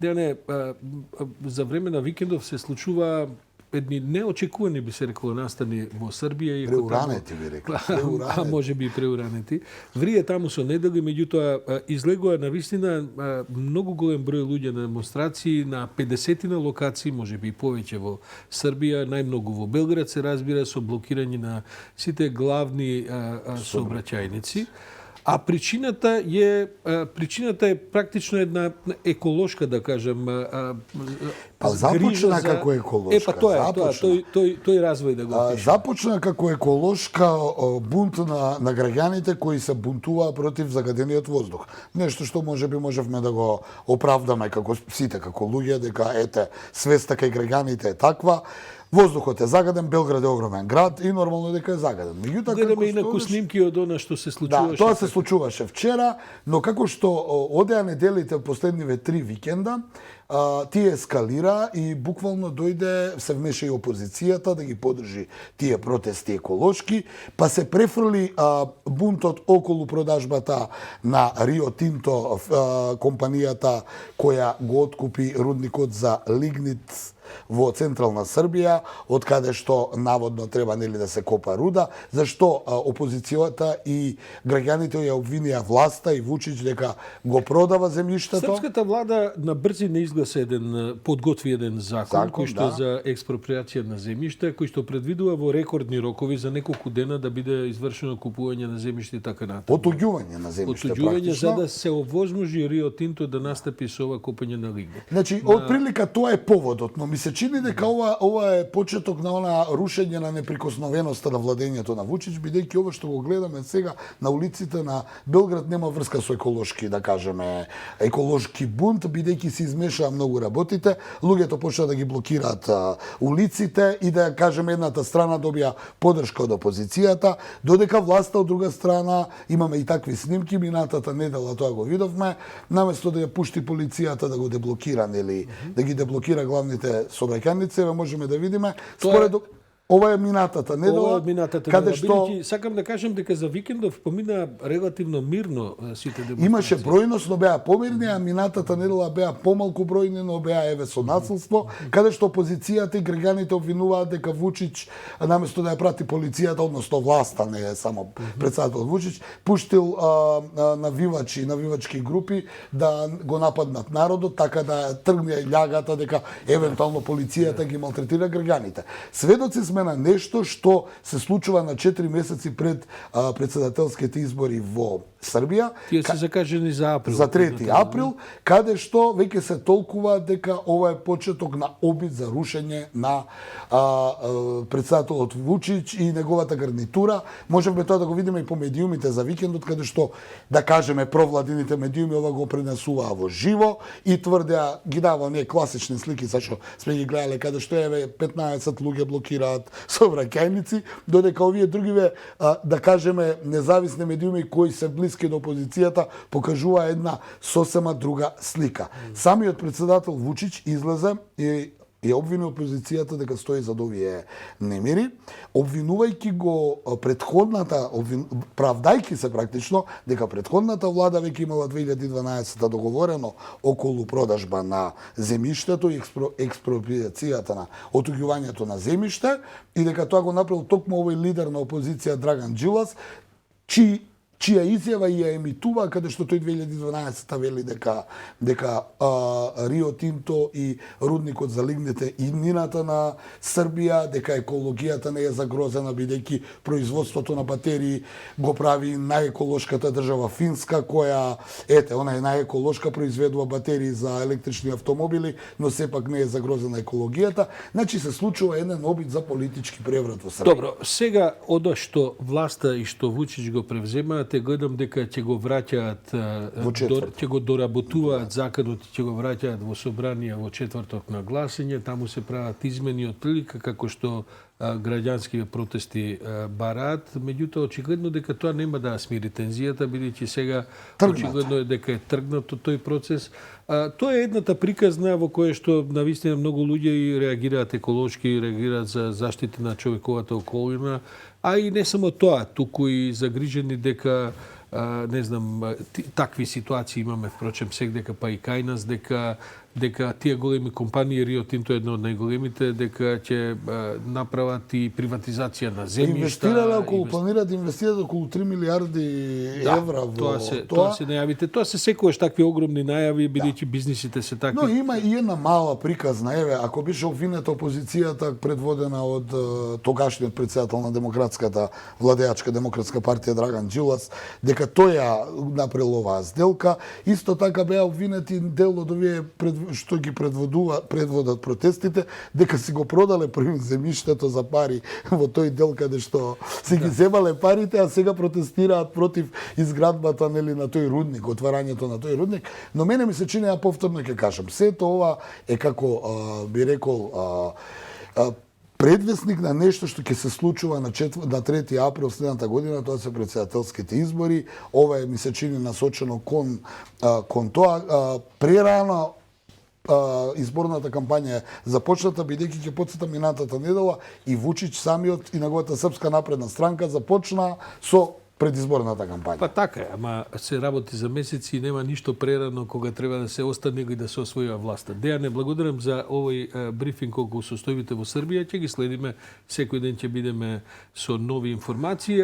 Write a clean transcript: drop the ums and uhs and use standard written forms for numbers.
Дејане, за време на викендов се случува едни неочекувани, би се рекло, настани во Србија. Преуранети, би рекла. А може би и преуранети. Врие таму со неделги, меѓутоа излегува на вистина многу голем број луѓе на демонстрации на 50 локации, може би и повеќе во Србија, најмногу во Белград се разбира, со блокирање на сите главни сообраќајници. А причината е практично една еколошка, да кажем, па започна како еколошка. Тој развој да го опише. Започна како еколошка бунт на граѓаните кои се бунтуваа против загадениот воздух. Нешто што можевме да го оправдаме како сите, како луѓе, дека ете, свеста кај граѓаните е таква. Воздухот е загаден, Белград е огромен град и нормално дека е загаден. Меѓутоа, гледаме и на снимки од она што се случуваше. Да, тоа се случуваше вчера, но како што одеа неделите последниве 3 викенда, тие ескалира и буквално дојде, се вмеша и опозицијата да ги подржи тие протести еколошки, па се префрли бунтот околу продажбата на Рио Тинто, компанијата која го откупи рудникот за лигнит во централна Србија, од каде што наводно треба нели да се копа руда, зашто опозицијата и граѓаните ја обвинија власта и Вучич дека го продава земјиштето. Српската влада на брзина изгласа подготви еден закон кој што за експроприација на земјиште, кој што предвидува во рекордни рокови за неколку дена да биде извршено купување на земјиште и така натаму. Отуѓување на земјиште практично. За да се овозможи Рио Тинто да настапи со ова копање на лигнит. Значи, отприлика тоа е поводот, но ми се чини дека ова е почеток на она рушење на неприкосновеноста на владењето на Вучич, бидејќи ова што го гледаме сега на улиците на Белград нема врска со еколошки, да кажеме, еколошки бунт, бидејќи се измешаа многу работите, луѓето почнаа да ги блокираат улиците и да кажеме едната страна добија поддршка од опозицијата, додека власта од друга страна, имаме и такви снимки, минатата недела тоа го видовме, наместо да ја пушти полицијата да го деблокира, нели, да ги деблокира главните сообраќајници, можеме да видиме според ова е минатата недела, каде што сакам да кажам дека за викендов помина релативно мирно сите демонстрации. Имаше бројност, но беа помирни, а минатата недела беа помалку бројни, но беа еве со насилство, каде што опозицијата и граѓаните обвинуваат дека Вучич наместо да ја прати полицијата, односно власта, не е само председател Вучич, пуштил навивачки групи да го нападнат народот, така да тргне љагата дека евентуално полицијата ги малтретира граѓаните. Сведоци сме на нешто што се случува на 4 месеци пред председателските избори во Србија. Тие се закажани за април. За 3 април, каде што веќе се толкува дека ова е почеток на обид за рушење на председателот Вучич и неговата гарнитура. Можеме тоа да го видиме и по медиумите за викендот, каде што, да кажеме, провладините медиуми ова го пренесуваа во живо и тврдеа, ги дава оние класични слики, зашто сме ги гледале, каде што еве 15 луѓе блокираат сообраќајници, додека овие другиве, да кажеме, независни медиуми кои се блиски до опозицијата покажува една сосема друга слика. Самиот председател Вучич излезе и ја обвини опозицијата дека стои зад овие немири, обвинувајќи го претходната, правдајќи се практично дека претходната влада веќе имала 2012 договорено околу продажба на земјиштето и експроприацијата на отуѓувањето на земјиште и дека тоа го направил токму овој лидер на опозиција Драган Джилас, чија изјава ја емитува, каде што тој 2012 вели дека Рио Тинто и рудникот за лигните иднината на Србија, дека екологијата не е загрозена, бидејќи производството на батерии го прави најеколошката држава Финска, која, она е најеколошка, произведува батерии за електрични автомобили, но сепак не е загрозена екологијата. Значи се случува еден обид за политички преврат во Србија. Добро, сега ода што власта и што Вучич го превзема, те гледам дека ќе го враќаат, ќе го доработуваат законот и ќе го враќаат во собрание во четврток на гласење, таму се прават измени од прилика како што граѓански протести бараат, меѓутоа очигледно дека тоа нема да смири тензијата, бидејќи сега очигледно е дека е тргнато тој процес. Тоа е едната приказна во која што навистина многу луѓе реагираат еколошки, реагираат за заштита на човековата околина, а и не само тоа, туку и загрижени дека не знам, такви ситуации имаме, впрочем, сега дека па и кај нас, дека дека тие големи компании, Рио Тинто е една од најголемите, дека ќе направат и приватизација на земјишта. Планираат да инвестираат околу 3 милиарди евра во тоа се најавите. Тоа се секогаш такви огромни најави, бидејќи бизнисите се такви. Но има и една мала приказна, еве, ако беше обвинета опозицијата предводена од тогашниот председател на демократската владеачка демократска партија Драган Джилас, дека тој ја направил оваа сделка, исто така беа обвинети дел од овие што ги предводат протестите, дека си го продале првим земјиштето за пари во тој дел каде што си ги земале парите, а сега протестираат против изградбата на тој рудник, отварањето на тој рудник. Но мене ми се чини, ја повторно ќе кажам, сето ова е како би рекол предвесник на нешто што ќе се случува на 3 април следната година, тоа се председателските избори. Ова е, ми се чини, насочено кон тоа. Прерано изборната кампања е започната, бидејќи ќе потсетам минатата недела и Вучич самиот и неговата Српска напредна странка започна со предизборната кампања. Па така е, ама се работи за месеци и нема ништо прерано кога треба да се остане и да се освојува власта. Дејане, благодарам за овој брифинг околу состојбите во Србија. Ќе ги следиме, секој ден ќе бидеме со нови информации.